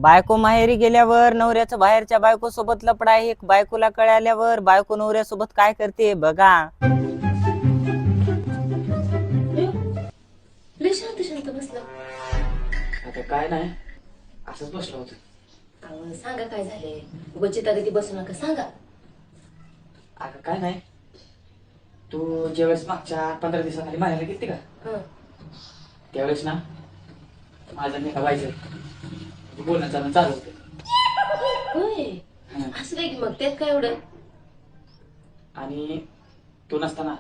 बायको माहेरी गेल्यावर नवऱ्याचं बाहेरच्या बायको सोबत लफड आहे. बायकोला कळाल्यावर बायको नवऱ्यासोबत काय करते बघा. लय शांत शांत बसलं. आता काय नाही, असंच बसलो होतो. अहो, सांगा काय झाले. उगाच गती बसू नका, सांगा. अगं काय नाही, तू ज्यावेळेस मागच्या 15 दिवसाखाली मारायला गेलती का, हं. त्यावेळेस ना माझं मी व्हायचं बोलणं चालणं चालू होतं. होय, हं. असं काय की मग त्यात काय एवढं. आणि तू नसताना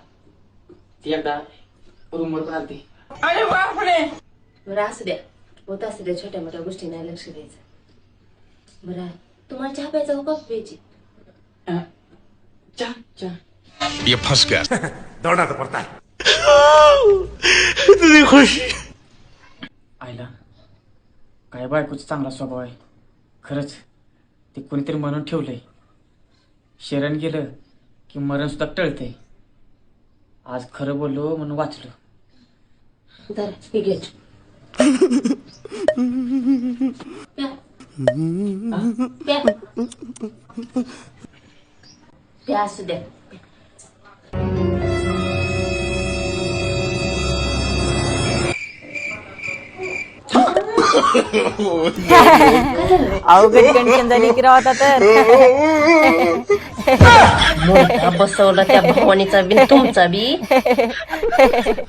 ती एकदा रूमवर पण आलती. बरं असू द्या, होत असू द्या, छोट्या मोठ्या गोष्टी नाही लक्ष द्यायचं. बरं तुम्हाला चहा प्यायचा का कॉफी प्यायची. चहा चहा. ये फंस गया. दौड़ना तो पड़ता है. इतनी खुशी. आईला काय बायकोचा चांगला स्वभाव आहे खरंच. ते कोणीतरी म्हणून ठेवलंय, शरण गेलं की मरण सुद्धा टळतंय. आज खरं बोललो म्हणून वाचलो. जरा हे घे. प्या. प्या. प्या असू द्या. अवघड कंडिशन झाली की राव आता तर. बसवला त्या भवानीचा बी तुमचा बी.